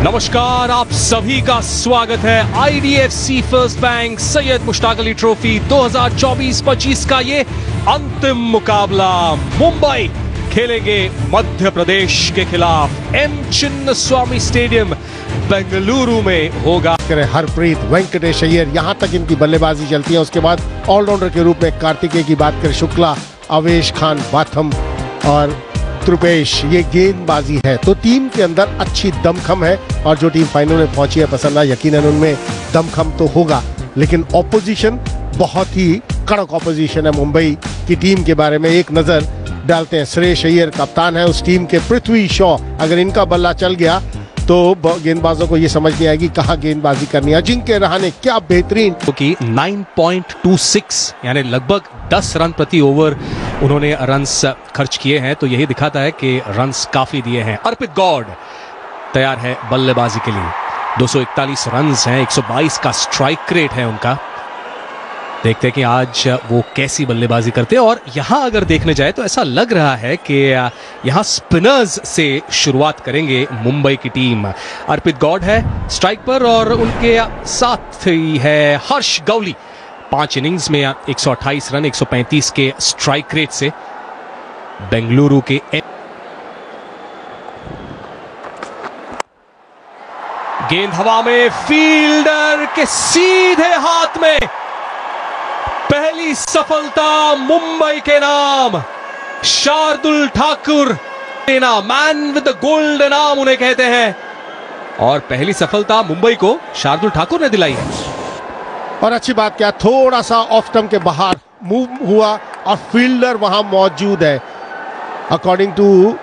नमस्कार, आप सभी का स्वागत है IDFC first bank Syed Mushtaq Ali trophy 2024-25 का ये अंतिम मुकाबला। मुंबई खेलेंगे मध्य प्रदेश के खिलाफ। एम चिन्नस्वामी स्टेडियम बेंगलुरु में होगा। हरप्रीत, वेंकटेश अय्यर, यहां तक इनकी बल्लेबाजी चलती है। उसके बाद ऑलराउंडर के रूप में कार्तिकेय की बात करें, शुक्ला, अवेश खान, बाथम और त्रुपेश, ये गेंदबाजी है। तो टीम के अंदर अच्छी दमखम है और जो टीम फाइनल में पहुंची है पसंदा, यकीनन उनमें दमखम तो होगा, लेकिन ऑपोजिशन बहुत ही कड़क ऑपोजिशन है। मुंबई की टीम के बारे में एक नजर डालते हैं। श्रेयस अय्यर कप्तान है उस टीम के। पृथ्वी शॉ, अगर इनका बल्ला चल गया तो गेंदबाजों को ये समझ नहीं आएगी कहां गेंदबाजी करनी है। अजिंक्य रहाणे क्या बेहतरीन, क्योंकि 9.26 यानी लगभग 10 रन प्रति ओवर उन्होंने रन्स खर्च किए हैं, तो यही दिखाता है कि रन्स काफी दिए हैं। अर्पित गौड़ तैयार है बल्लेबाजी के लिए। 241 रन्स हैं, 122 का स्ट्राइक रेट है उनका। देखते हैं कि आज वो कैसी बल्लेबाजी करते हैं। और यहां अगर देखने जाए तो ऐसा लग रहा है कि यहां स्पिनर्स से शुरुआत करेंगे मुंबई की टीम। अर्पित गौड़ है स्ट्राइक पर और उनके साथ ही है हर्ष गौली। 5 इनिंग्स में 128 रन, 135 के स्ट्राइक रेट से बेंगलुरु के। गेंद हवा में, फील्डर के सीधे हाथ में। पहली सफलता मुंबई के नाम। Shardul Thakur, man with the golden arm उन्हें कहते हैं, और पहली सफलता मुंबई को शार्दुल ठाकुर ने दिलाई है। और अच्छी बात क्या, थोड़ा सा ऑफ स्टंप के बाहर मूव हुआ और फील्डर वहां मौजूद है। अकॉर्डिंग टू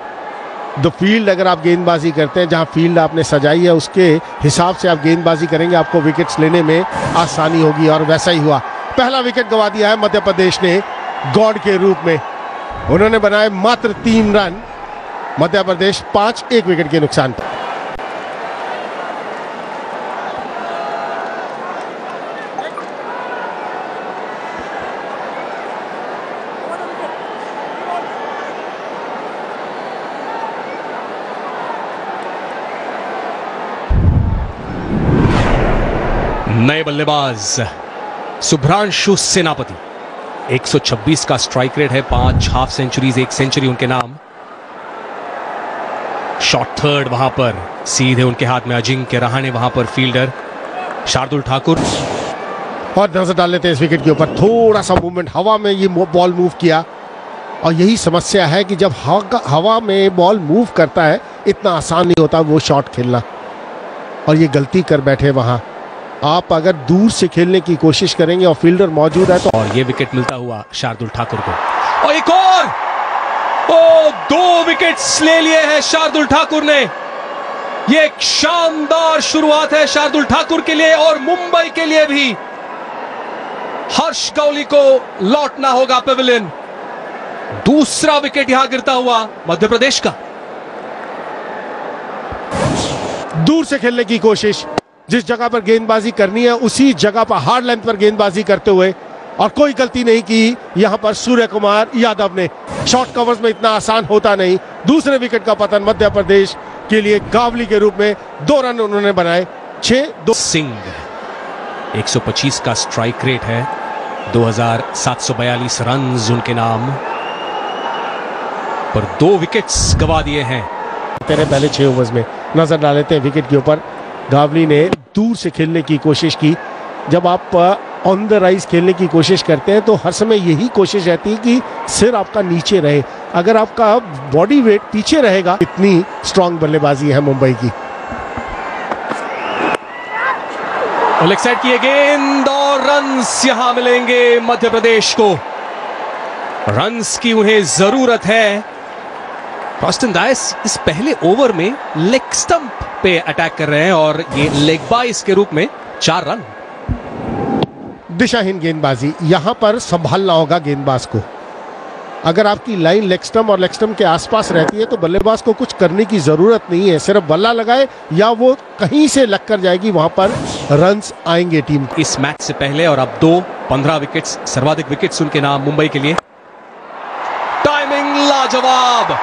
द फील्ड, अगर आप गेंदबाजी करते हैं, जहां फील्ड आपने सजाई है उसके हिसाब से आप गेंदबाजी करेंगे, आपको विकेट्स लेने में आसानी होगी, और वैसा ही हुआ। पहला विकेट गंवा दिया है मध्य प्रदेश ने गौड़ के रूप में। उन्होंने बनाए मात्र 3 रन। मध्य प्रदेश 5, 1 विकेट के नुकसान पर। नए बल्लेबाज शुभ्रांशु सेनापति। 126 का स्ट्राइक रेट है, 5 हाफ सेंचुरीज, 1 सेंचुरी उनके नाम। शॉट थर्ड वहां पर, सीधे उनके हाथ में। अजिंक्य रहाणे वहां पर फील्डर। शार्दुल ठाकुर। और नजर डाल लेते हैं इस विकेट के ऊपर। थोड़ा सा मूवमेंट, हवा में ये बॉल मूव किया, और यही समस्या है कि जब हवा में बॉल मूव करता है इतना आसान नहीं होता वो शॉट खेलना, और ये गलती कर बैठे वहां। आप अगर दूर से खेलने की कोशिश करेंगे और फील्डर मौजूद है तो। और ये विकेट मिलता हुआ शार्दुल ठाकुर को। और एक और, 2 विकेट्स ले लिए हैं शार्दुल ठाकुर ने। ये एक शानदार शुरुआत है शार्दुल ठाकुर के लिए और मुंबई के लिए भी। हर्ष गौली को लौटना होगा पेविलियन। दूसरा विकेट यहां गिरता हुआ मध्य प्रदेश का। दूर से खेलने की कोशिश, जिस जगह पर गेंदबाजी करनी है उसी जगह पर हार्ड लेंथ पर गेंदबाजी करते हुए, और कोई गलती नहीं की यहां पर सूर्य कुमार यादव ने। शॉर्ट कवर्स में इतना आसान होता नहीं। दूसरे विकेट का पतन मध्य प्रदेश के लिए गावली के रूप में। 2 रन उन्होंने बनाए, 6-2। सिंह 125 का स्ट्राइक रेट है, 2742 रन उनके नाम पर। 2 विकेट्स गवा दिए हैं तेरे पहले 6 ओवर्स में। नजर डाल लेते हैं विकेट के ऊपर। गावली ने दूर से खेलने की कोशिश की। जब आप ऑन द राइज खेलने की कोशिश करते हैं तो हर समय यही कोशिश रहती है कि सिर आपका नीचे रहे। अगर आपका बॉडी वेट पीछे रहेगा, इतनी स्ट्रांग बल्लेबाजी है मुंबई की। लेग साइड की गेंद और रन्स यहां मिलेंगे मध्य प्रदेश को। रन्स की उन्हें जरूरत है। रॉस्टन डायस इस पहले ओवर में लेग स्टंप पे अटैक कर रहे हैं और ये लेग बाइस के रूप में 4 रन। दिशाहीन गेंदबाजी, यहां पर संभालना होगा गेंदबाज को। अगर आपकी लाइन लेग स्टंप और लेग स्टंप के आसपास रहती है तो बल्लेबाज को कुछ करने की जरूरत नहीं है, सिर्फ बल्ला लगाए या वो कहीं से लग कर जाएगी, वहां पर रन्स आएंगे टीम। इस मैच से पहले और अब 15 विकेट्स, सर्वाधिक विकेट्स उनके नाम मुंबई के लिए। टाइमिंग लाजवाब।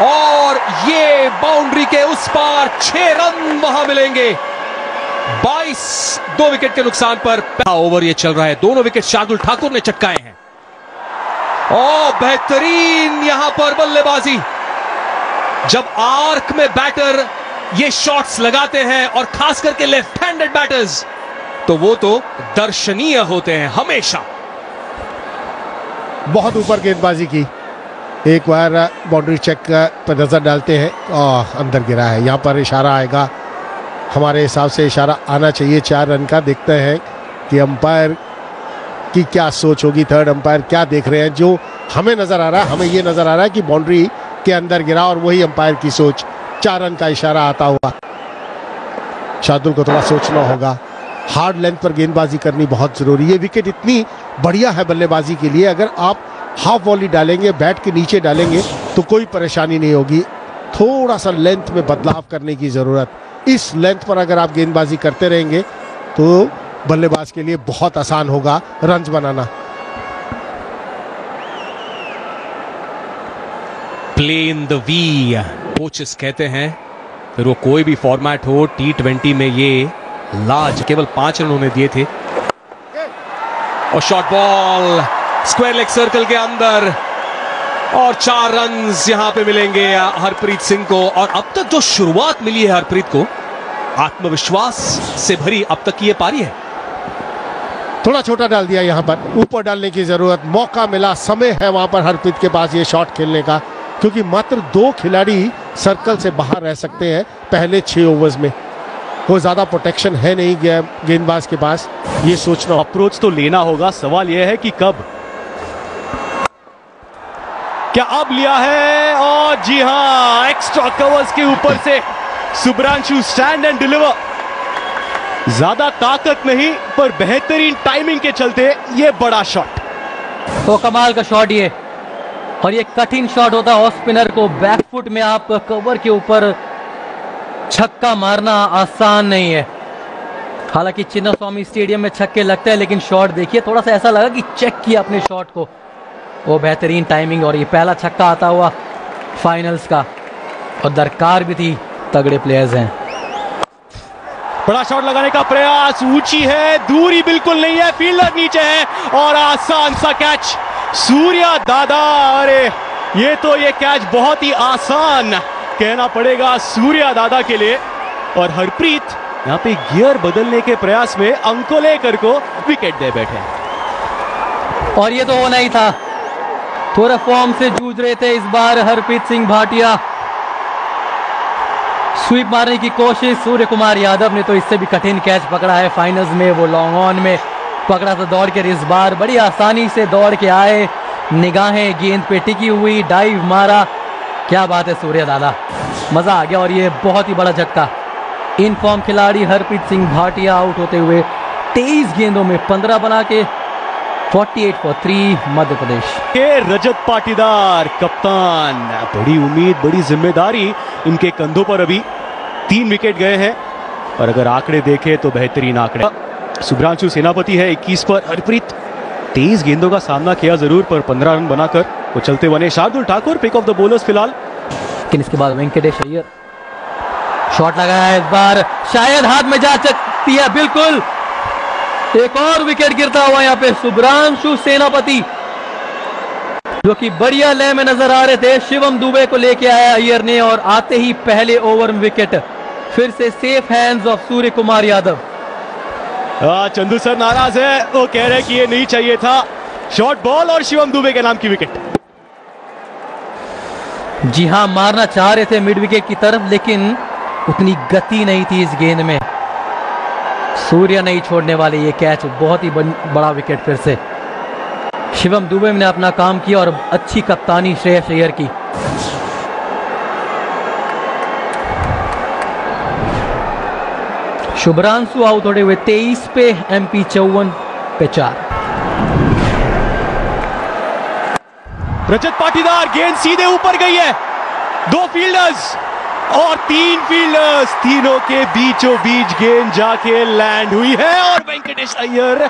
और ये बाउंड्री के उस पार 6 रन वहां मिलेंगे। 22 2 विकेट के नुकसान पर ओवर ये चल रहा है। दोनों विकेट शार्दुल ठाकुर ने चटकाए हैं। ओ बेहतरीन यहां पर बल्लेबाजी। जब आर्क में बैटर ये शॉट्स लगाते हैं और खास करके लेफ्ट हैंडेड बैटर्स, तो वो तो दर्शनीय होते हैं हमेशा। बहुत ऊपर गेंदबाजी की। एक बार बाउंड्री चेक पर नजर डालते हैं और अंदर गिरा है। यहां पर इशारा आएगा, हमारे हिसाब से इशारा आना चाहिए 4 रन का। देखते हैं कि अंपायर की क्या सोच होगी, थर्ड अंपायर क्या देख रहे हैं। जो हमें नजर आ रहा है, हमें ये नजर आ रहा है कि बाउंड्री के अंदर गिरा और वही अंपायर की सोच, 4 रन का इशारा आता हुआ। शार्दुल को थोड़ा सोचना होगा। हार्ड लेंथ पर गेंदबाजी करनी बहुत जरूरी है। विकेट इतनी बढ़िया है बल्लेबाजी के लिए, अगर आप हाफ वॉली डालेंगे, बैट के नीचे डालेंगे तो कोई परेशानी नहीं होगी। थोड़ा सा लेंथ में बदलाव करने की जरूरत। इस लेंथ पर अगर आप गेंदबाजी करते रहेंगे तो बल्लेबाज के लिए बहुत आसान होगा रन बनाना। Play in the V coaches कहते हैं, फिर वो कोई भी फॉर्मेट हो। T20 में ये लाज केवल 5 रन उन्होंने दिए थे। और short ball square leg circle के अंदर और 4 रन यहां पे मिलेंगे हरप्रीत सिंह को। और अब तक जो शुरुआत मिली है हरप्रीत को, आत्मविश्वास से भरी अब तक की ये पारी है। थोड़ा छोटा डाल दिया, यहां पर ऊपर डालने की जरूरत। मौका मिला, समय है वहां पर हरप्रीत के पास ये शॉट खेलने का, क्योंकि मात्र 2 खिलाड़ी सर्कल से बाहर रह सकते हैं पहले 6 ओवर्स में। कोई ज्यादा प्रोटेक्शन है नहीं गेंदबाज के पास, ये सोचना। अप्रोच तो लेना होगा, सवाल यह है कि कब। क्या अब लिया है, और जी हां, एक्स्ट्रा कवर्स के ऊपर से शुभ्रांशु स्टैंड एंड डिलीवर। ज्यादा ताकत नहीं पर बेहतरीन टाइमिंग के चलते ये बड़ा शॉट। तो कमाल का शॉट ये, और ये कठिन शॉट होता है ऑफ स्पिनर को। बैकफुट में आप कवर के ऊपर छक्का मारना आसान नहीं है। हालांकि चिन्नास्वामी स्टेडियम में छक्के लगते हैं, लेकिन शॉट देखिए, थोड़ा सा ऐसा लगा कि चेक किया अपने शॉट को। वो बेहतरीन टाइमिंग, और ये पहला छक्का आता हुआ फाइनल्स का, और दरकार भी थी, तगड़े प्लेयर्स हैं। बड़ा शॉट लगाने का प्रयास, ऊंची है, दूरी बिल्कुल नहीं है, फील्डर नीचे है, और आसान सा कैच सूर्या दादा। अरे ये तो ये कैच बहुत ही आसान कहना पड़ेगा सूर्या दादा के लिए। और हरप्रीत यहां पे गियर बदलने के प्रयास में अंकोलेकर को विकेट दे बैठे। और ये तो होना ही था, थोड़ा फॉर्म से जूझ रहे थे इस बार हरप्रीत सिंह भाटिया। स्वीप मारने की कोशिश, सूर्य कुमार यादव ने तो इससे भी कठिन कैच पकड़ा है फाइनल्स में। वो लॉन्ग ऑन में पकड़ा था दौड़ के, इस बार बड़ी आसानी से दौड़ के आए, निगाहें गेंद पे टिकी हुई, डाइव मारा। क्या बात है सूर्य दादा, मजा आ गया। और ये बहुत ही बड़ा झटका। इन फॉर्म खिलाड़ी हरप्रीत सिंह भाटिया आउट होते हुए 23 गेंदों में 15 बना के 48 for 3 मध्य प्रदेश के। रजत पाटीदार कप्तान, बड़ी उम्मीद, बड़ी जिम्मेदारी इनके कंधों पर। अभी 3 विकेट गए हैं, और अगर आंकड़े देखें तो बेहतरीन आंकड़े। शुभ्रांशु सेनापति है 21 पर, हरप्रीत 23 गेंदों का सामना किया जरूर, पर 15 रन बनाकर वो चलते बने। Shardul Thakur pick of the bowlers फिलहाल। लेकिन इसके बाद वेंकटेश अय्यर शॉट लगाया है, इस बार शायद हाथ में जा सकती है, बिल्कुल। एक और विकेट गिरता हुआ यहाँ पे शुभ्रांशु सेनापति, जो कि बढ़िया लय में नजर आ रहे थे। शिवम दुबे को लेके आया अय्यर ने, और आते ही पहले ओवर में विकेट। फिर से safe hands of Surya Kumar Yadav. Chandu sir नाराज है, वो कह रहे कि ये नहीं चाहिए था। शॉर्ट बॉल और शिवम दुबे के नाम की विकेट। जी हां, मारना चाह रहे थे मिड विकेट की तरफ, लेकिन उतनी गति नहीं थी इस गेंद में। सूर्य नहीं छोड़ने वाले ये कैच, बहुत ही बड़ा विकेट फिर से। शिवम दुबे ने अपना काम किया, और अच्छी कप्तानी श्रेयस अय्यर की। शुभ्रांशु आउट होते हुए 23 पे, MP 54 पे 4। रजत पाटीदार, गेंद सीधे ऊपर गई है। 2 फील्डर्स और 3 फील्डर्स, तीनों के बीचों बीच गेंद जाके लैंड हुई है, और Venkatesh Iyer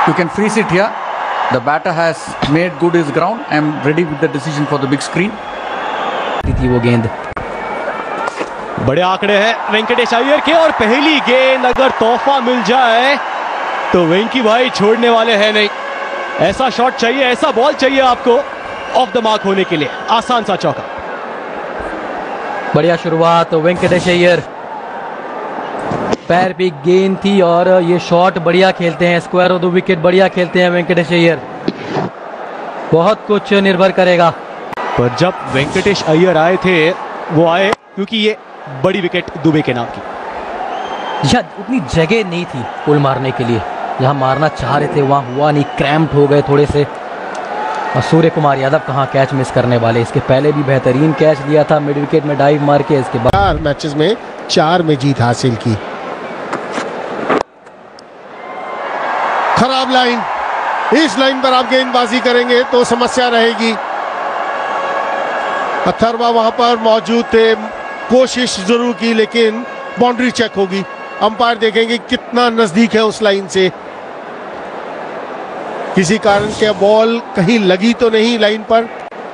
You can freeze it here. The batter has made good his ground. I am ready with the decision for the big screen. थी वो गेंद। बड़े आंकड़े हैं वेंकटेश अय्यर के, और पहली गेंद अगर तोहफा मिल जाए तो वेंकी भाई छोड़ने वाले हैं नहीं। ऐसा शॉट चाहिए, ऐसा बॉल चाहिए आपको ऑफ द मार्क होने के लिए। आसान सा चौका। बढ़िया शुरुआत वेंकटेश अय्यर, पैर पे गेंद थी और ये शॉट बढ़िया खेलते हैं, स्क्वायर ऑफ द विकेट बढ़िया खेलते हैं वेंकटेश अय्यर। बहुत कुछ निर्भर करेगा। पर जब वेंकटेश अय्यर आए थे वो आए क्योंकि ये बड़ी विकेट दुबे के नाम की। शायद उतनी जगह नहीं थी पुल मारने के लिए, जहां मारना चाह रहे थे वहां हुआ नहीं, क्रैम्प्ड हो गए थोड़े से। और सूर्य कुमार यादव कहां कैच मिस करने वाले, इसके पहले भी बेहतरीन कैच दिया था मिड विकेट में डाइव मार के। इसके बाद 4 मैचेस में 4 में जीत हासिल की। खराब लाइन, इस लाइन पर आप गेंदबाजी करेंगे तो समस्या रहेगी। अथर्वा वहां पर मौजूद थे, कोशिश जरूर की लेकिन बाउंड्री चेक होगी। अंपायर देखेंगे कितना नजदीक है उस लाइन से, किसी कारण के बॉल कहीं लगी तो नहीं लाइन पर।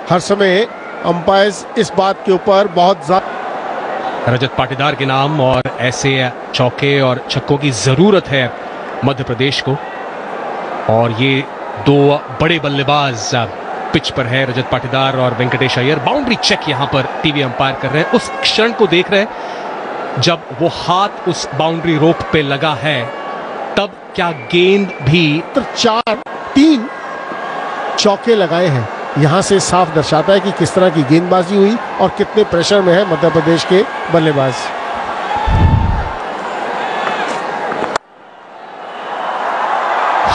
हर समय अंपायर इस बात के ऊपर बहुत ज्यादा। रजत पाटीदार के नाम, और ऐसे चौके और छक्कों की जरूरत है मध्य प्रदेश को। और ये 2 बड़े बल्लेबाज पिच पर है, रजत पाटीदार और वेंकटेश अय्यर। बाउंड्री चेक यहां पर टीवी अंपायर कर रहे हैं, उस क्षण को देख रहे हैं जब वो हाथ उस बाउंड्री रोप पे लगा है, तब क्या गेंद भी 3 चौके लगाए हैं। यहां से साफ दर्शाता है कि किस तरह की गेंदबाजी हुई और कितने प्रेशर में है मध्य प्रदेश के बल्लेबाज।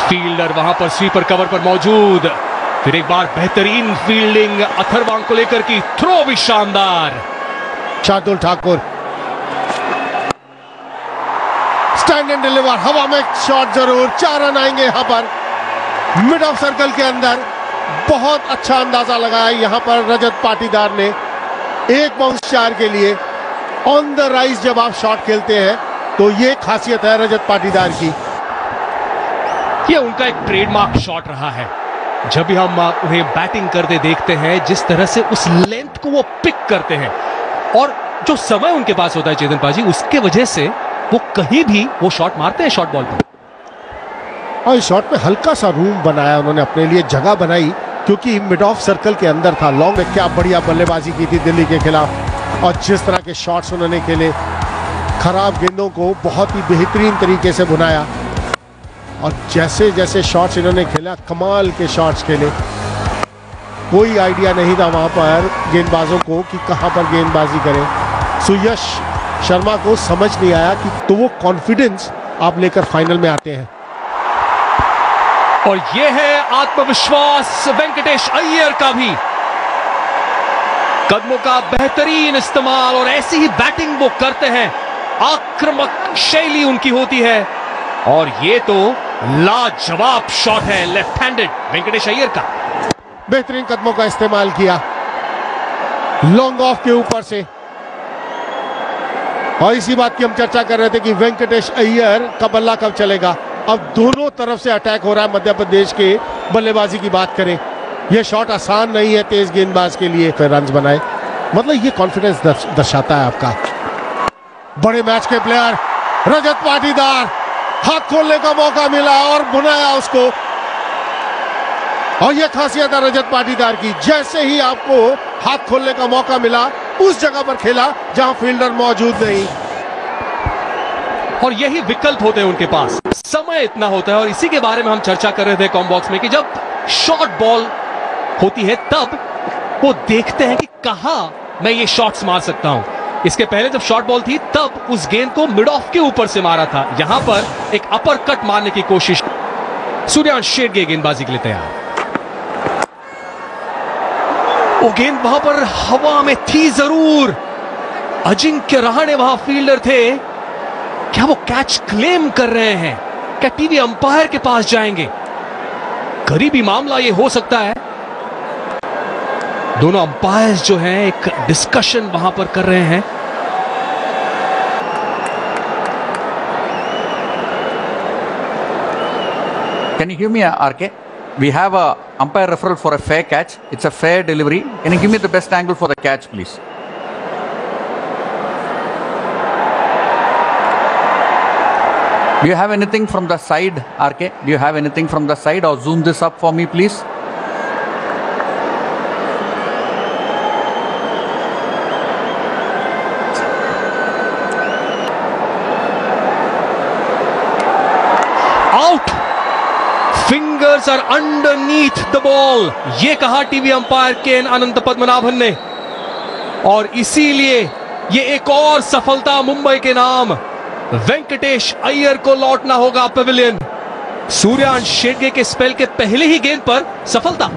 फील्डर वहां पर स्वीपर कवर पर मौजूद। फिर एक बार बेहतरीन फील्डिंग अथर्वा को लेकर की, थ्रो भी शानदार। Shardul Thakur stand and deliver, हवा में शॉट जरूर। 4 रन आएंगे यहां पर मिड ऑफ सर्कल के अंदर। बहुत अच्छा अंदाजा लगाया यहां पर रजत पाटीदार ने। 1 बाउंस 4 के लिए ऑन द राइज जब आप शॉट खेलते हैं तो ये खासियत है रजत पाटीदार की। ये उनका एक ट्रेडमार्क शॉट रहा है। जब भी हम उन्हें बैटिंग करते देखते हैं, जिस तरह से उस लेंथ को वो पिक करते हैं और जो समय उनके पास होता है चेतन पाजी, उसके वजह से वो कहीं भी वो शॉट मारते हैं शॉर्ट बॉल पर। और इस शॉट में हल्का सा रूम बनाया उन्होंने, अपने लिए जगह बनाई, क्योंकि मिड ऑफ सर्कल के अंदर था। लॉन्ग में क्या बढ़िया बल्लेबाजी की थी दिल्ली के खिलाफ, और जिस तरह के शॉट्स उन्होंने खेले, खराब गेंदों को बहुत ही बेहतरीन तरीके से बुनाया। और जैसे जैसे शॉट्स इन्होंने खेला, कमाल के शॉट्स खेले। कोई आइडिया नहीं था वहां पर गेंदबाजों को कि कहां पर गेंदबाजी करें। सुयश शर्मा को समझ नहीं आया कि तो वो कॉन्फिडेंस आप लेकर फाइनल में आते हैं। और ये है आत्मविश्वास वेंकटेश अय्यर का भी। कदमों का बेहतरीन इस्तेमाल और ऐसी ही बैटिंग वो करते हैं, आक्रामक शैली उनकी होती है। और ये तो लाजवाब शॉट है लेफ्ट हैंडेड वेंकटेश अय्यर का। बेहतरीन कदमों का इस्तेमाल किया लॉन्ग ऑफ के ऊपर से। और इसी बात की हम चर्चा कर रहे थे कि वेंकटेश अय्यर का बल्ला कब चलेगा। अब दोनों तरफ से अटैक हो रहा है मध्य प्रदेश के बल्लेबाजी की बात करें, यह शॉट आसान नहीं है तेज गेंदबाज के लिए। फिर रन बनाए, मतलब ये कॉन्फिडेंस दर्शाता है आपका। बड़े मैच के प्लेयर रजत पाटीदार, हाथ खोलने का मौका मिला और बुनाया उसको। और यह खासियत है रजत पाटीदार की, जैसे ही आपको हाथ खोलने का मौका मिला उस जगह पर खेला जहां फील्डर मौजूद नहीं। और यही विकल्प होते हैं उनके पास, समय इतना होता है। और इसी के बारे में हम चर्चा कर रहे थे कॉम बॉक्स में कि जब शॉर्ट बॉल होती है तब वो देखते हैं कि कहां मैं ये शॉट्स मार सकता हूं। इसके पहले जब शॉर्ट बॉल थी तब उस गेंद को मिड ऑफ के ऊपर से मारा था। यहां पर एक अपर कट मारने की कोशिश। सूर्यांश शेरगे गेंदबाजी के लिए तैयार। वो गेंद वहां पर हवा में थी जरूर, अजिंक्य रहाणे वहां फील्डर थे। क्या वो कैच क्लेम कर रहे हैं? क्या टीवी अंपायर के पास जाएंगे? करीबी मामला ये हो सकता है। दोनों अंपायर्स जो हैं एक डिस्कशन वहां पर कर रहे हैं। Can you give me a RK? We have a umpire referral for a fair catch. It's a fair delivery. Can you give me the best angle for the catch, please? Do you have anything from the side, RK? Do you have anything from the side, or zoom this up for me, please? Out, fingers are underneath the ball, ये कहा TV umpire K N Ananthapadmanabhan ने, और इसीलिए ये एक और सफलता मुंबई के नाम। वेंकटेश अय्यर को लौटना होगा पेविलियन। सूर्यांश शेट्ये के स्पेल के पहले ही गेंद पर सफलता।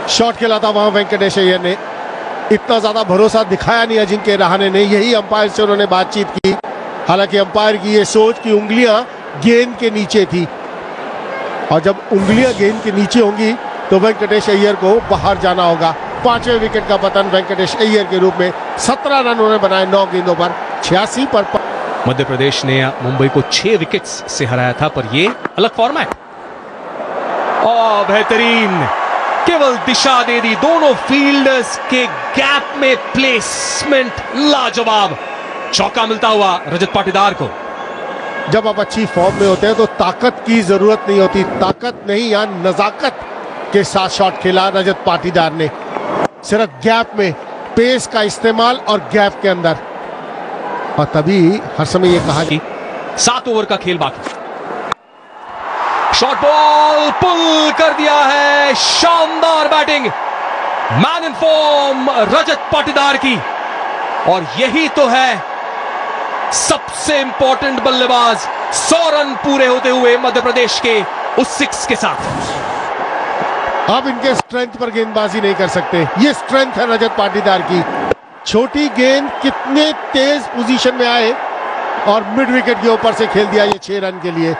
शॉट खेला था वहां वेंकटेश अय्यर ने, इतना ज्यादा भरोसा दिखाया नहीं अजिंक्य रहाणे ने। यही अंपायर से उन्होंने बातचीत की, हालांकि अंपायर की ये सोच कि उंगलियां गेंद के नीचे थी, और जब उंगलियां गेंद के नीचे होंगी तो वेंकटेश अय्यर को बाहर जाना होगा। 5वें विकेट का पतन वेंकटेश अय्यर के रूप में। 17 रन उन्होंने बनाए 9 गेंदों पर, 86 पर। मध्य प्रदेश ने मुंबई को 6 विकेट्स से हराया था, पर ये अलग फॉर्मेट। और बेहतरीन, केवल दिशा दे दी, दोनों फील्डर्स के गैप में प्लेसमेंट लाजवाब। चौका मिलता हुआ रजत पाटीदार को। जब आप अच्छी फॉर्म में होते हैं तो ताकत की जरूरत नहीं होती, ताकत नहीं, या नजाकत के साथ शॉट खेला रजत पाटीदार ने। सिर्फ गैप में पेस का इस्तेमाल और गैप के अंदर, और तभी हर समय ये कहा कि 7 ओवर का खेल बाकी। शॉर्ट बॉल पुल कर दिया है, शानदार batting, man in form Rajat Patidar की। और यही तो है सबसे इंपॉर्टेंट बल्लेबाज। 100 रन पूरे होते हुए मध्य प्रदेश के उस 6 के साथ। अब इनके स्ट्रेंथ पर गेंदबाजी नहीं कर सकते, ये स्ट्रेंथ है रजत पाटीदार की। छोटी गेंद कितने तेज पोजीशन में आए और मिड विकेट के ऊपर से खेल दिया ये 6 रन के लिए।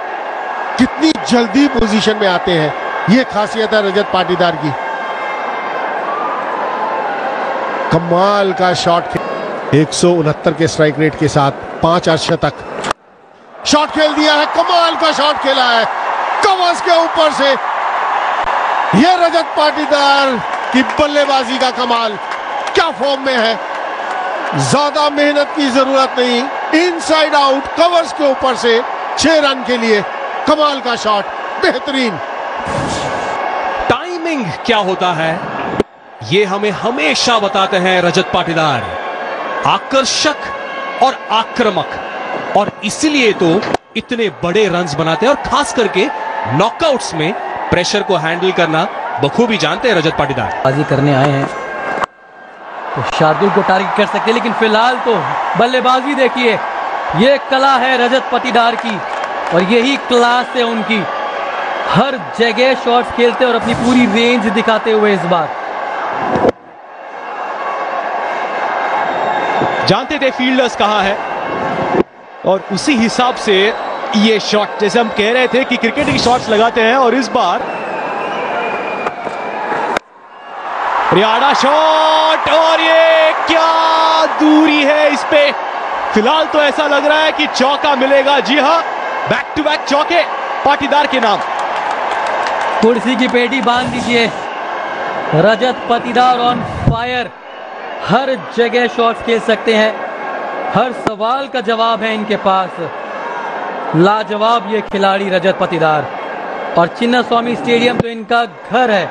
कितनी जल्दी पोजीशन में आते हैं, ये खासियत है रजत पाटीदार की। कमाल का शॉट, 169 के स्ट्राइक रेट के साथ 5 अर्धशतक। शॉट खेल दिया है, कमाल का शॉट खेला है कवर्स के ऊपर से। यह रजत पाटीदार की बल्लेबाजी का कमाल, क्या फॉर्म में है। ज्यादा मेहनत की जरूरत नहीं, इनसाइड आउट कवर्स के ऊपर से 6 रन के लिए कमाल का शॉट, बेहतरीन। टाइमिंग क्या होता है ये हमें हमेशा बताते हैं रजत पाटीदार। आकर्षक और आक्रामक, और इसीलिए तो इतने बड़े रन्स बनाते हैं, और खास करके नॉकआउट्स में प्रेशर को हैंडल करना बखूबी जानते हैं रजत पाटीदार। बाजी करने आए हैं तो शार्दुल को टारगेट कर सकते हैं, लेकिन फिलहाल तो बल्लेबाजी देखिए, ये कला है रजत पाटीदार की, और यही क्लास है उनकी। हर जगह शॉट्स खेलते और अपनी पूरी रेंज दिखाते हुए इस बार। जानते थे फील्डर्स कहां है, और उसी हिसाब से ये शॉट, जैसे हम कह रहे थे कि क्रिकेट की शॉट्स लगाते हैं, और इस बार रियाड़ा शॉट, और ये क्या दूरी है इस पे। फिलहाल तो ऐसा लग रहा है कि चौका मिलेगा। जी हां, बैक टू बैक चौके पाटीदार के नाम। कुर्सी की पेटी बांध दीजिए, रजत पाटीदार ऑन फायर। हर जगह शॉट्स खेल सकते हैं, हर सवाल का जवाब है इनके पास। लाजवाब ये खिलाड़ी रजत पाटीदार, और चिन्नास्वामी स्टेडियम तो इनका घर है।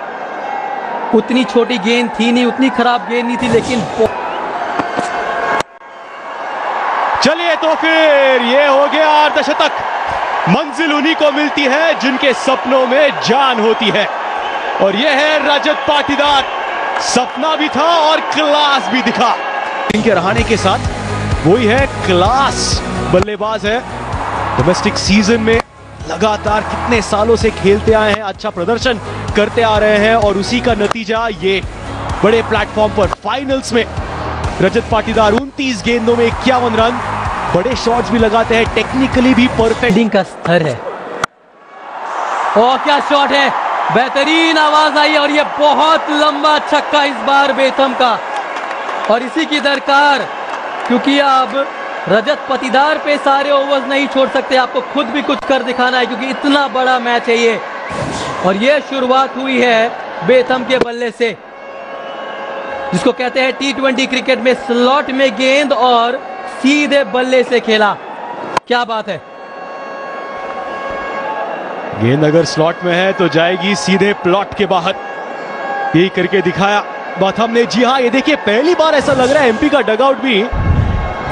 उतनी छोटी गेंद थी नहीं, उतनी खराब गेंद नहीं थी, लेकिन चलिए तो फिर ये हो गया अर्धशतक। मंजिल उन्हीं को मिलती है जिनके सपनों में जान होती है, और यह है रजत पाटीदार। सपना भी था और क्लास भी दिखा। इनके रहाणे के साथ वही है, क्लास बल्लेबाज है। डोमेस्टिक सीजन में लगातार कितने सालों से खेलते आए हैं, अच्छा प्रदर्शन करते आ रहे हैं, और उसी का नतीजा ये बड़े प्लेटफॉर्म पर फाइनल्स में रजत पाटीदार 29 गेंदों में 51 रन। बड़े शॉट्स भी लगाते हैं, टेक्निकली भी परफेक्ट का स्तर है। और क्या शॉट है, बेहतरीन आवाज आई, और ये बहुत लंबा छक्का इस बार बेथम का, और इसी की दरकार, क्योंकि अब रजत पाटीदार पे सारे ओवर्स नहीं छोड़ सकते, आपको खुद भी कुछ कर दिखाना है क्योंकि इतना बड़ा मैच है ये। और ये शुरुआत हुई है बेथम के बल्ले से, जिसको कहते हैं T20 क्रिकेट में स्लॉट में गेंद और सीधे बल्ले से खेला। क्या बात है। गेंद अगर स्लॉट में है तो जाएगी सीधे प्लॉट के बाहर, यही करके दिखाया बाथम ने। जी हाँ, ये देखिए पहली बार ऐसा लग रहा है एमपी का डगआउट भी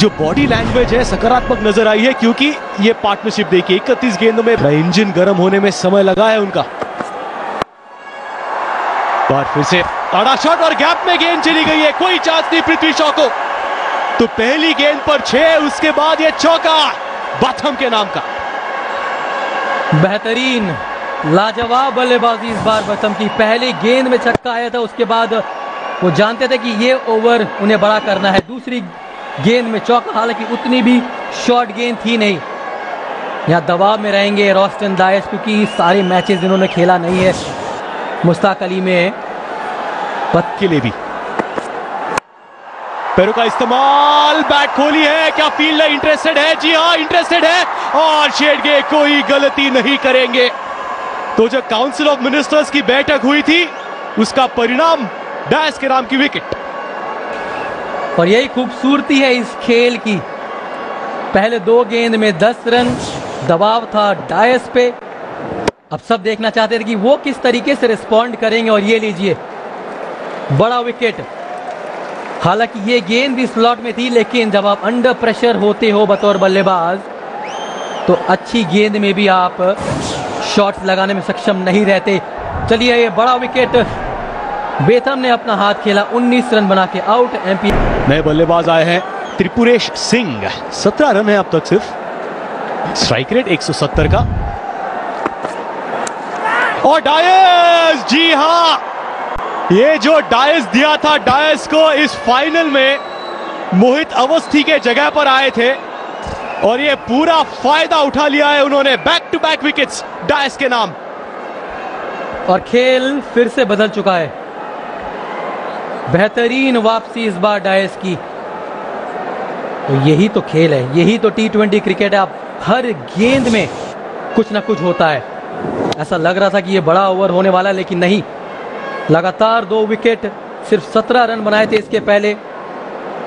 जो बॉडी लैंग्वेज है सकारात्मक नजर आई है, क्योंकि ये पार्टनरशिप देखिए 31 गेंदों में इंजन गर्म होने में समय लगा है उनका। और फिर से आड़ा शॉट और गैप में गेंद चली गई है, कोई चांस नहीं पृथ्वी शॉ को। तो पहली गेंद पर 6, उसके बाद ये चौका बाथम के नाम का। बेहतरीन लाजवाब बल्लेबाजी इस बार बाथम की। पहली गेंद में छक्का आया था, उसके बाद वो जानते थे कि ये ओवर उन्हें बड़ा करना है। दूसरी गेंद में चौका, हालांकि उतनी भी शॉर्ट गेंद थी नहीं। यहाँ दबाव में रहेंगे रॉस्टन डायस, क्योंकि सारे मैचेस इन्होंने खेला नहीं है मुश्ताक अली में। पत के लिए भी पैरों का इस्तेमाल, बैट खोली है, क्या फील्डर इंटरेस्टेड है? जी हाँ, इंटरेस्टेड है और शेडगे कोई गलती नहीं करेंगे। तो जो काउंसिल ऑफ मिनिस्टर्स की बैठक हुई थी उसका परिणाम डायस के नाम की विकेट। और यही खूबसूरती है इस खेल की। पहले 2 गेंद में 10 रन, दबाव था डायस पे। अब सब देखना चाहते थे कि वो किस तरीके से रिस्पॉन्ड करेंगे, और ये लीजिए बड़ा विकेट। हालांकि ये गेंद भी स्लॉट में थी, लेकिन जब आप अंडर प्रेशर होते हो बतौर बल्लेबाज तो अच्छी गेंद में भी आप शॉट्स लगाने में सक्षम नहीं रहते। चलिए, ये बड़ा विकेट बेथम ने अपना हाथ खेला, 19 रन बना के आउट। एमपी नए बल्लेबाज आए हैं त्रिपुरेश सिंह, 17 रन है अब तक सिर्फ, स्ट्राइक रेट 170 का। और डायस, जी हां, ये जो डायस दिया था, डायस को इस फाइनल में मोहित अवस्थी के जगह पर आए थे और ये पूरा फायदा उठा लिया है उन्होंने। Back to back wickets Dias के नाम। और खेल फिर से बदल चुका है। बेहतरीन वापसी इस बार डायस की। तो यही तो खेल है, यही तो T20 क्रिकेट है। आप हर गेंद में कुछ ना कुछ होता है। ऐसा लग रहा था कि ये बड़ा ओवर होने वाला, लेकिन नहीं। लगातार 2 विकेट, सिर्फ 17 रन बनाए थे इसके पहले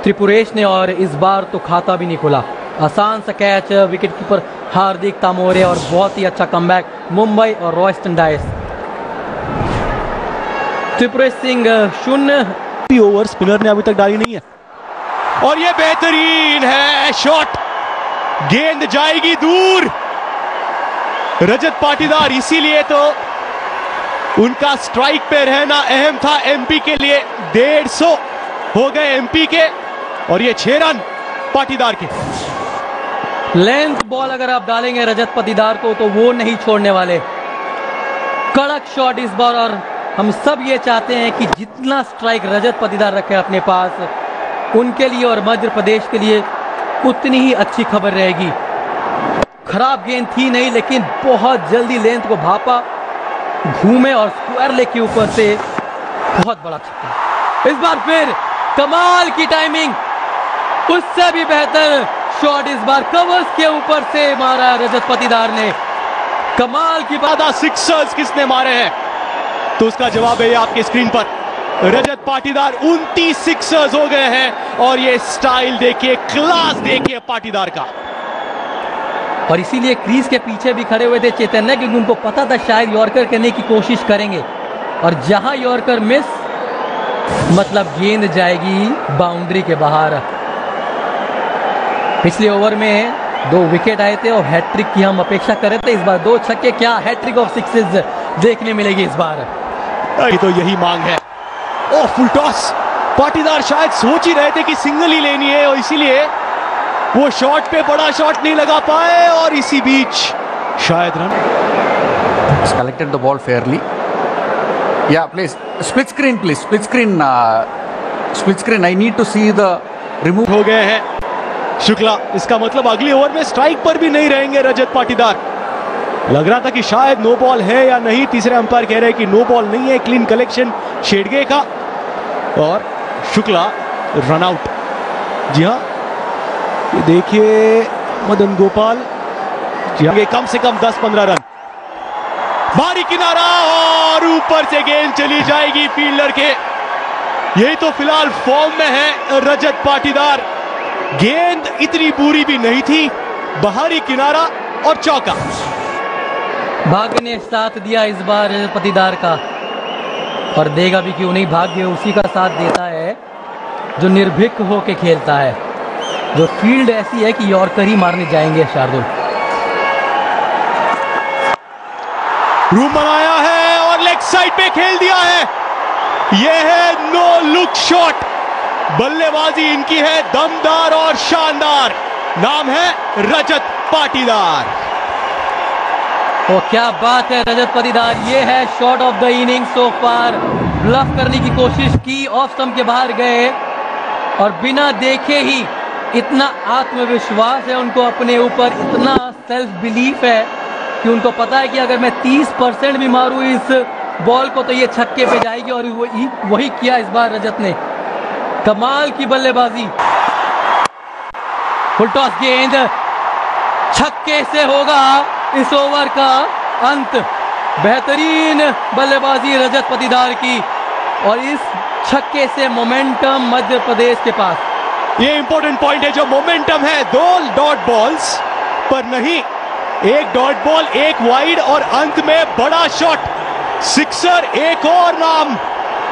त्रिपुरेश ने, और इस बार तो खाता भी नहीं खुला। आसान सा catch, wicket keeper Hardik Tamore, और बहुत ही अच्छा कमबैक मुंबई और रॉस्टन डायस। त्रिपुरेश सिंह 0 ओवर स्पिनर ने अभी तक डाली नहीं है। और ये बेहतरीन है शॉट, गेंद जाएगी दूर। रजत पाटीदार, इसीलिए तो उनका स्ट्राइक पे रहना अहम था एमपी के लिए। 150 हो गए एमपी के, और ये 6 रन पाटीदार के। लेंथ बॉल अगर आप डालेंगे रजत पाटीदार को तो वो नहीं छोड़ने वाले। कड़क शॉट इस बार, और हम सब ये चाहते हैं कि जितना स्ट्राइक रजत पाटीदार रखे अपने पास, उनके लिए और मध्य प्रदेश के लिए उतनी ही अच्छी खबर रहेगी। खराब गेंद थी नहीं, लेकिन बहुत जल्दी लेंथ को भापा, घूमे और स्क्वायर लेग के ऊपर से बहुत बड़ा छक्का। इस बार फिर कमाल की टाइमिंग, उससे भी बेहतर शॉट इस बार कवर्स के ऊपर से मारा रजत पाटीदार ने। कमाल की बात। 6 किसने मारे हैं? तो उसका जवाब है आपके स्क्रीन पर। रजत पाटीदार 29 सिक्सर्स हो गए हैं, और ये स्टाइल देखिए, क्लास देखिए पाटीदार का। और इसीलिए क्रीज के पीछे भी खड़े हुए थे चैतन्य, क्योंकि उनको पता था शायद यॉर्कर करने की कोशिश करेंगे, और जहां यॉर्कर मिस, मतलब गेंद जाएगी बाउंड्री के बाहर। पिछले ओवर में 2 विकेट आए थे और हैट्रिक की हम अपेक्षा कर रहे थे। इस बार 2 छक्के, क्या हैट्रिक ऑफ 6 देखने मिलेगी इस बार। ये तो यही मांग है। ओ फुल टॉस, पाटीदार शायद सोच ही रहे थे कि सिंगल ही लेनी है, और इसीलिए वो शॉट पे बड़ा शॉट नहीं लगा पाए, और इसी बीच शायद run. Collected the ball fairly. Yeah, please split screen, please split screen. Split screen. I need to see the remove. हो गए हैं शुक्ला, इसका मतलब अगले ओवर में स्ट्राइक पर भी नहीं रहेंगे रजत पाटीदार। लग रहा था कि शायद नो बॉल है या नहीं, तीसरे अंपायर कह रहे हैं कि नो बॉल नहीं है। क्लीन कलेक्शन शेडगे का, और शुक्ला रन आउट। जी हाँ, ये देखिए मदन गोपाल, कम से कम 10-15 रन। भारी किनारा और ऊपर से गेंद चली जाएगी फील्डर के। यही तो फिलहाल फॉर्म में है रजत पाटीदार। गेंद इतनी बुरी भी नहीं थी, बाहरी किनारा और चौका। भाग्य ने साथ दिया इस बार रजत पाटीदार का, और देगा भी क्यों नहीं। भाग्य उसी का साथ देता है जो निर्भीक होके खेलता है, जो फील्ड ऐसी है कि यॉर्कर ही मारने जाएंगे शार्दुल। रूम बनाया है और लेग साइड पे खेल दिया है। यह है नो लुक शॉट। बल्लेबाजी इनकी है दमदार और शानदार। नाम है रजत पाटीदार। और क्या बात है रजत पाटीदार, ये है shot of the inning so far. Bluff करने की कोशिश की, ऑफ स्टंप के बाहर गए और बिना देखे ही इतना आत्मविश्वास है उनको अपने ऊपर, इतना सेल्फ बिलीफ है कि उनको पता है कि अगर मैं 30% भी मारूं इस बॉल को तो ये छक्के पे जाएगी, और वही किया इस बार रजत ने। कमाल की बल्लेबाजी। फुल टॉस गेंद, छक्के से होगा इस ओवर का अंत। बेहतरीन बल्लेबाजी रजत पाटीदार की, और इस छक्के से मोमेंटम मध्य प्रदेश के पास। ये इंपॉर्टेंट पॉइंट है, जो मोमेंटम है 2 डॉट बॉल्स पर नहीं, 1 डॉट बॉल, 1 वाइड और अंत में बड़ा शॉट, सिक्सर। एक और नाम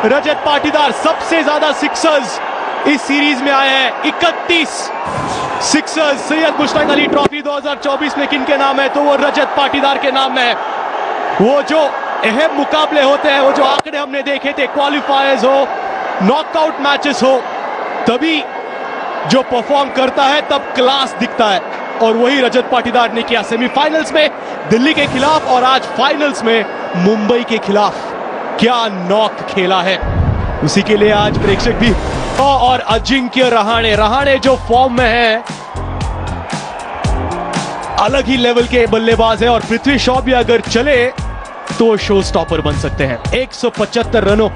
रजत पाटीदार। सबसे ज्यादा सिक्सर्स इस सीरीज में आए हैं, 31 सिक्सर्स। सैयद मुश्ताक अली ट्रॉफी 2024 में किन के नाम है, तो वो रजत पाटीदार के नाम है। वो जो अहम मुकाबले होते हैं, वो जो आंकड़े हमने देखे थे, क्वालिफायर्स हो, नॉकआउट मैचेस हो, तभी जो परफॉर्म करता है तब क्लास दिखता है, और वही रजत पाटीदार ने किया। सेमीफाइनल्स में दिल्ली के खिलाफ और आज फाइनल्स में मुंबई के खिलाफ। क्या नॉक खेला है, उसी के लिए आज प्रेक्षक भी। और अजिंक्य रहाणे जो फॉर्म में है, अलग ही लेवल के बल्लेबाज है, और पृथ्वी शॉ भी अगर चले तो शो स्टॉपर बन सकते हैं। 175 रनों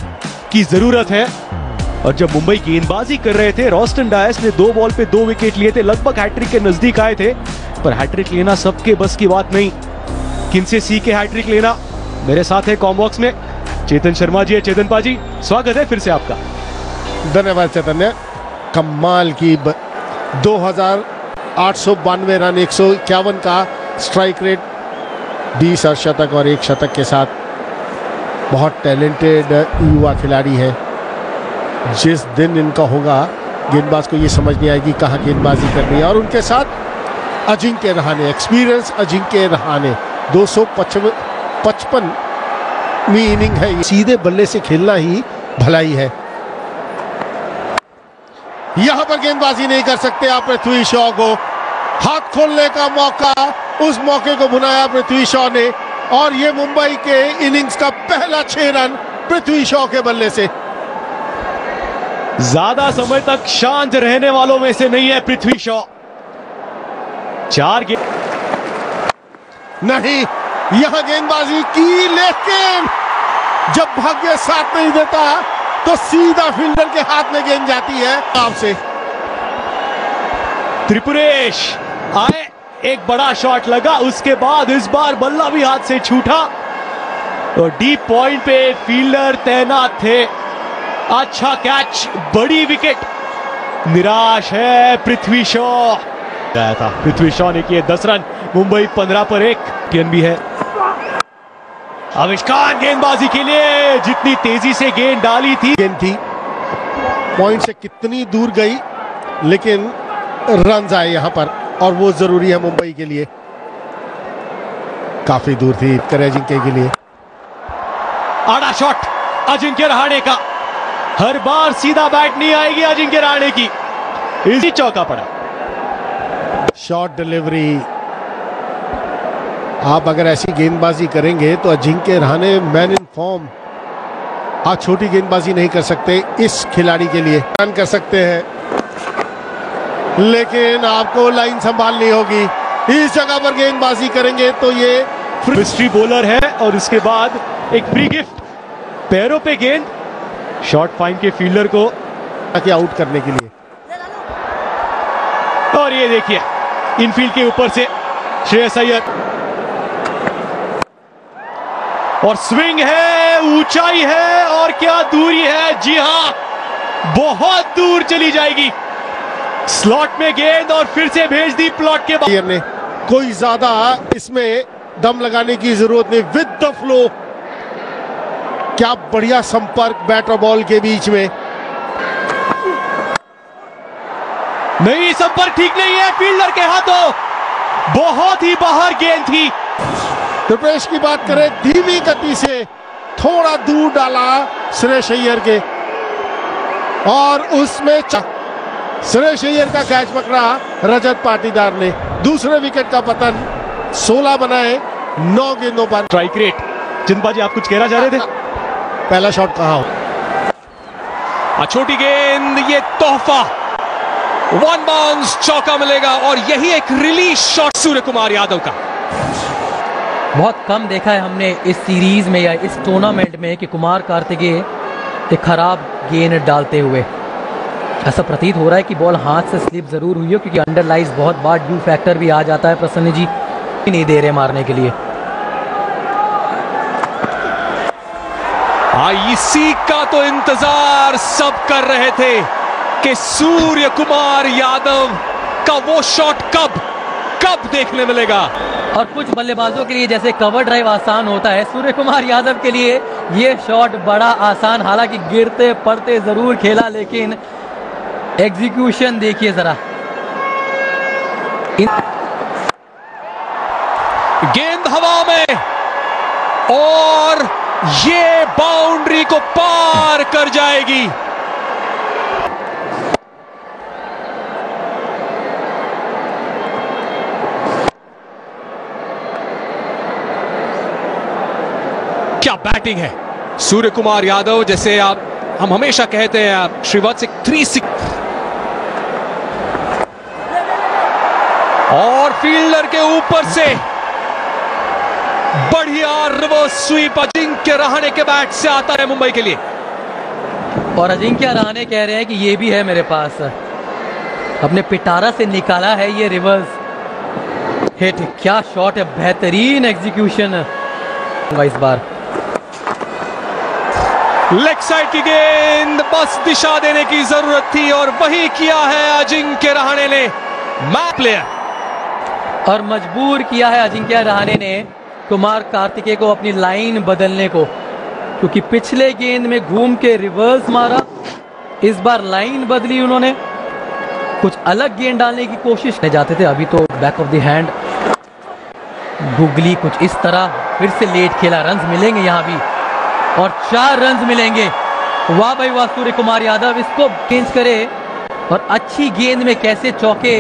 की जरूरत है। और जब मुंबई गेंदबाजी कर रहे थे, रॉस्टन डायस ने 2 बॉल पे 2 विकेट लिए थे, लगभग हैट्रिक के नजदीक आए थे, पर हैट्रिक लेना सबके बस की बात नहीं। किनसे सीखे हैट्रिक लेना? मेरे साथ है कॉमबॉक्स में चेतन शर्मा जी है। चेतन पाजी, स्वागत है फिर से आपका। धन्यवाद चैतन्य। कमाल की 2892 रन, 151 का स्ट्राइक रेट, 20 अर्धशतक और 1 शतक के साथ। बहुत टैलेंटेड युवा खिलाड़ी है। जिस दिन इनका होगा, गेंदबाज को ये समझ नहीं आएगी कहाँ गेंदबाजी करनी है। और उनके साथ अजिंक्य रहाणे, एक्सपीरियंस अजिंक्य रहाणे, 255वीं इनिंग है। सीधे बल्ले से खेलना ही भलाई है। यहां पर गेंदबाजी नहीं कर सकते आप पृथ्वी शॉ को। हाथ खोलने का मौका, उस मौके को भुनाया पृथ्वी शॉ ने, और ये मुंबई के इनिंग्स का पहला 6 रन पृथ्वी शॉ के बल्ले से। ज्यादा समय तक शांत रहने वालों में से नहीं है पृथ्वी शॉ। 4 नहीं, यहां गेंदबाजी की, लेकिन जब भाग्य साथ नहीं देता तो सीधा फील्डर के हाथ में गेंद जाती है। आपसे त्रिपुरेश आए, एक बड़ा शॉट लगा, उसके बाद इस बार बल्ला भी हाथ से छूटा, और डीप पॉइंट पे फील्डर तैनात थे। अच्छा कैच, बड़ी विकेट। निराश है पृथ्वी शॉ। गया था, पृथ्वी शॉ ने किए 10 रन, मुंबई 15 पर 1। टीएन भी है। आविष्कार गेंदबाजी के लिए, जितनी तेजी से गेंद डाली थी, गेंद थी पॉइंट से कितनी दूर गई, लेकिन रन आए यहां पर, और वो जरूरी है मुंबई के लिए। काफी दूर थी अजिंक्य के लिए। आड़ा शॉट अजिंक्य रहाणे का। हर बार सीधा बैट नहीं आएगी अजिंक्य रहाणे की। इसी चौका पड़ा। Short delivery. आप अगर ऐसी गेंदबाजी करेंगे तो Ajinkya Rahane man in form. आप छोटी गेंदबाजी नहीं कर सकते इस खिलाड़ी के लिए। रन कर सकते हैं, लेकिन आपको लाइन संभालनी होगी। इस जगह पर गेंदबाजी करेंगे तो ये मिस्ट्री बॉलर है, और इसके बाद एक फ्री गिफ्ट, पैरों पे गेंद, शॉर्ट फाइन के फील्डर को आउट करने के लिए। और ये देखिए इनफील्ड के ऊपर से श्रेयस अय्यर, और स्विंग है, ऊंचाई है और क्या दूरी है। जी हां, बहुत दूर चली जाएगी। स्लॉट में गेंद और फिर से भेज दी प्लॉट के बाद। ने कोई ज्यादा इसमें दम लगाने की जरूरत नहीं, विद द फ्लो। क्या बढ़िया संपर्क बैट और बॉल के बीच में। नहीं, संपर्क ठीक नहीं है फील्डर के हाथों, बहुत ही बाहर गेंद थी। रुपेश की बात करें, धीमी गति से थोड़ा दूर डाला श्रेयस अय्यर के, और उसमें श्रेयस अय्यर का कैच पकड़ा रजत पाटीदार ने। दूसरे विकेट का पतन, 16 बनाए 9 गेंदों पर। स्ट्राइक रेट, जिंदबाजी आप कुछ कहना चाह रहे थे? पहला शॉट कहां हो? छोटी गेंद, ये तोहफा, वन बाउंस चौका मिलेगा और यही एक रिलीज शॉट सूर्य कुमार यादव का। बहुत कम देखा है हमने इस सीरीज में या इस टूर्नामेंट में कि कुमार कार्तिकेय एक खराब गेंद डालते हुए। ऐसा प्रतीत हो रहा है कि बॉल हाथ से स्लिप जरूर हुई हो, क्योंकि अंडरलाइज बहुत बार ड्यू फैक्टर भी आ जाता है। प्रसन्न जी नहीं दे रहे मारने के लिए। इसी का तो इंतजार सब कर रहे थे कि सूर्य कुमार यादव का वो शॉट कब देखने मिलेगा। और कुछ बल्लेबाजों के लिए जैसे कवर ड्राइव आसान होता है, सूर्य कुमार यादव के लिए ये शॉट बड़ा आसान, हालांकि गिरते पड़ते जरूर खेला, लेकिन एग्जीक्यूशन देखिए जरा। गेंद हवा में और ये बाउंड्री को पार कर जाएगी। क्या बैटिंग है सूर्य कुमार यादव, जैसे हम हमेशा कहते हैं श्रीवत्स 360, और फील्डर के ऊपर से बढ़िया रिवर्स स्वीप अजिंक्य रहाणे के बैट से आता है मुंबई के लिए। और अजिंक्य रहाणे कह रहे हैं कि ये भी है मेरे पास, अपने पिटारा से निकाला है ये रिवर्स हिट। क्या शॉट है, बेहतरीन एग्जीक्यूशन इस बार। लेग साइड की गेंद, बस दिशा देने की जरूरत थी और वही किया है अजिंक्य रहाणे ने। मैच प्लेयर, और मजबूर किया है अजिंक्य रहाणे ने कुमार कार्तिकेय को अपनी लाइन बदलने को, क्योंकि पिछले गेंद में घूम के रिवर्स मारा, इस बार लाइन बदली उन्होंने, कुछ अलग गेंद डालने की कोशिश नहीं जाते थे। अभी तो back of the hand googly कुछ इस तरह फिर से लेट खेला, रन्स मिलेंगे यहां भी और 4 रन्स मिलेंगे। वाह भाई वाह, सूर्य कुमार यादव इसको चेंज करे और अच्छी गेंद में कैसे चौके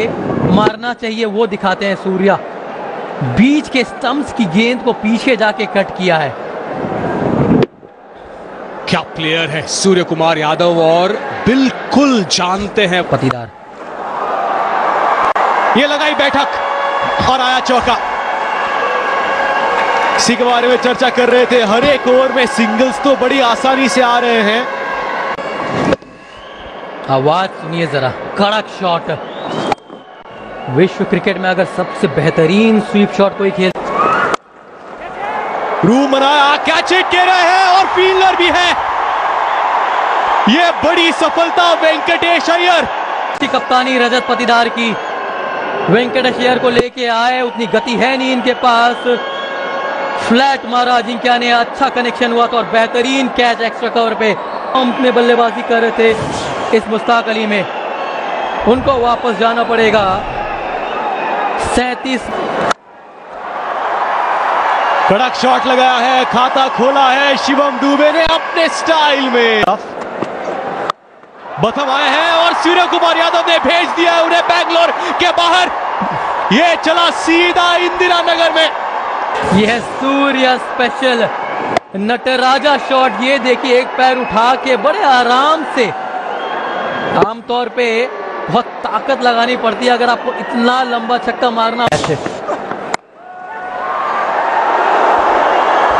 मारना चाहिए वो दिखाते हैं सूर्या। बीच के स्टंप्स की गेंद को पीछे जाके कट किया है। क्या प्लेयर है सूर्य कुमार यादव, और बिल्कुल जानते हैं पाटीदार। ये लगाई बैठक और आया चौका। इसी के बारे में चर्चा कर रहे थे, हर एक ओवर में सिंगल्स तो बड़ी आसानी से आ रहे हैं। आवाज सुनिए जरा, कड़क शॉट। विश्व क्रिकेट में अगर सबसे बेहतरीन स्वीप शॉट कोई खेल, रूम बनाया, कैच हिट के रहे हैं और फील्डर भी है। यह बड़ी सफलता वेंकटेश अय्यर की कप्तानी रजत पाटीदार की। वेंकटेश अय्यर को लेके आए, उतनी गति है नहीं इनके पास, फ्लैट मारा अजिंक्य ने, अच्छा कनेक्शन हुआ था और बेहतरीन कैच एक्स्ट्रा कवर पे। में बल्लेबाजी कर रहे थे इस मुश्ताक अली में, उनको वापस जाना पड़ेगा। 37 कड़क शॉट लगाया है, खाता खोला है शिवम दुबे ने अपने स्टाइल में। बथम आए हैं और सूर्य कुमार यादव ने भेज दिया उन्हें बैंगलोर के बाहर। ये चला सीधा इंदिरा नगर में। यह सूर्य स्पेशल नटराजा शॉट, ये देखिए एक पैर उठा के बड़े आराम से। आमतौर पे बहुत ताकत लगानी पड़ती है अगर आपको इतना लंबा छक्का मारना है।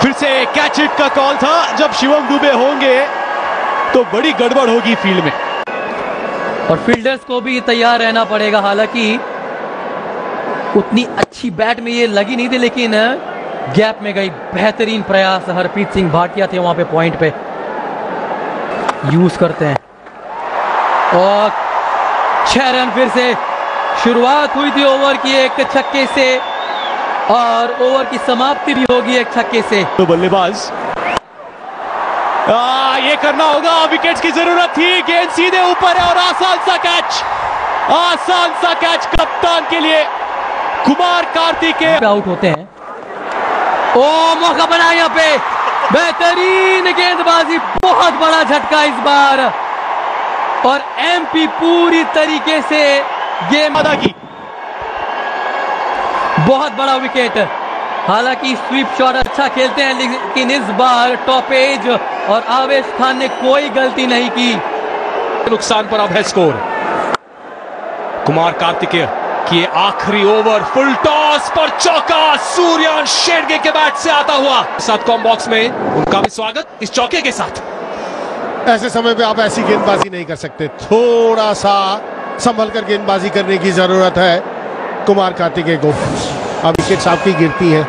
फिर से कैच हिट का कॉल था, जब शिवम दुबे होंगे तो बड़ी गड़बड़ होगी फील्ड में। और फील्डर्स को भी तैयार रहना पड़ेगा। हालांकि उतनी अच्छी बैट में ये लगी नहीं थी, लेकिन गैप में गई। बेहतरीन प्रयास हरप्रीत सिंह भाटिया थे वहां पे, पॉइंट पे यूज करते हैं। और 6 रन फिर से। शुरुआत हुई थी ओवर की एक छक्के से और ओवर की समाप्ति भी होगी एक छक्के से। तो बल्लेबाज ये करना होगा, विकेट्स की जरूरत थी। गेंद सीधे ऊपर है और आसान सा कैच कप्तान के लिए। कुमार कार्तिकेय आउट होते हैं। ओ मौका बना यहाँ पे, बेहतरीन गेंदबाजी, बहुत बड़ा झटका इस बार और एमपी पूरी तरीके से गेम अदा की। बहुत बड़ा विकेट। हालांकि स्वीप शॉट अच्छा खेलते हैं, लेकिन इस बार टॉपेज और आवेश खान ने कोई गलती नहीं की। नुकसान पर अब है स्कोर। कुमार कार्तिकेय की आखिरी ओवर, फुल टॉस पर चौका सूर्यांश शेरगे के बैट से आता हुआ। साथ कॉम बॉक्स में उनका भी स्वागत इस चौके के साथ। ऐसे समय पे आप ऐसी गेंदबाजी नहीं कर सकते, थोड़ा सा संभल कर गेंदबाजी करने की जरूरत है कुमार कार्तिकेय को। अब विकेट्स आपकी गिरती है,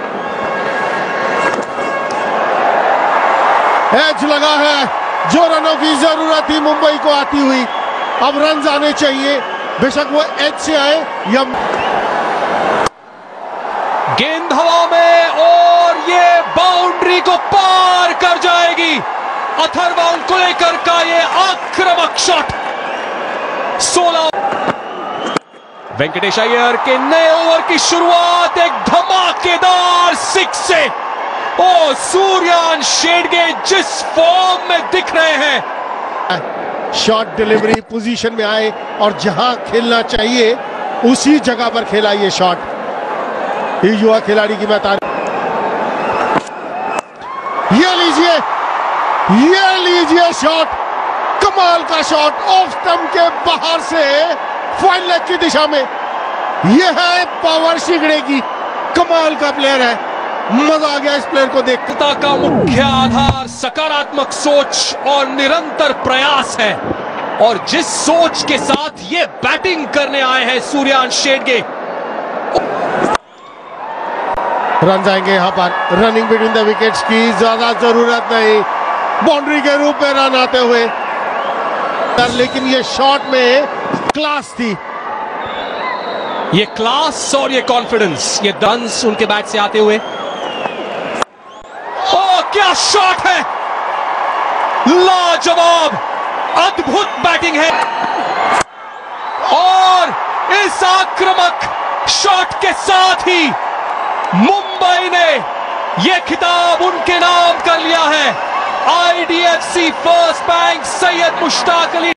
एज लगा है, जो रनों की जरूरत थी मुंबई को आती हुई। अब रन आने चाहिए, बेशक वो एज से आए या गेंद हवा में और ये बाउंड्री को पार कर जाएगी। अथर्वम कुलेकर का ये आक्रामक शॉट। 16 वेंकटेश अय्यर के नए ओवर की शुरुआत एक धमाकेदार 6 से। ओ सूर्यांश शेरगे जिस फॉर्म में दिख रहे हैं। शॉट डिलीवरी पोजीशन में आए और जहां खेलना चाहिए उसी जगह पर खेला ये शॉट। ये युवा खिलाड़ी की मैं तारीफ। ये लीजिए शॉट, कमाल का शॉट, ऑफ स्टंप के बाहर से फाइन लेग की दिशा में। यह है पावर शिगड़े की, कमाल का प्लेयर है, मजा आ गया इस प्लेयर को देख। का मुख्य आधार सकारात्मक सोच और निरंतर प्रयास है, और जिस सोच के साथ ये बैटिंग करने आए हैं सूर्यांश शेरगे। रन आएंगे यहां पर, रनिंग बिटवीन द विकेट्स की ज्यादा जरूरत नहीं, बाउंड्री के रूप में रन आते हुए, लेकिन ये शॉट में क्लास थी। ये क्लास और ये कॉन्फिडेंस, ये रन्स उनके बैट से आते हुए। ओ क्या शॉट है, लाजवाब, अद्भुत बैटिंग है। और इस आक्रामक शॉट के साथ ही मुंबई ने यह खिताब उनके नाम कर लिया है। IDFC first bank Syed Mushtaq Ali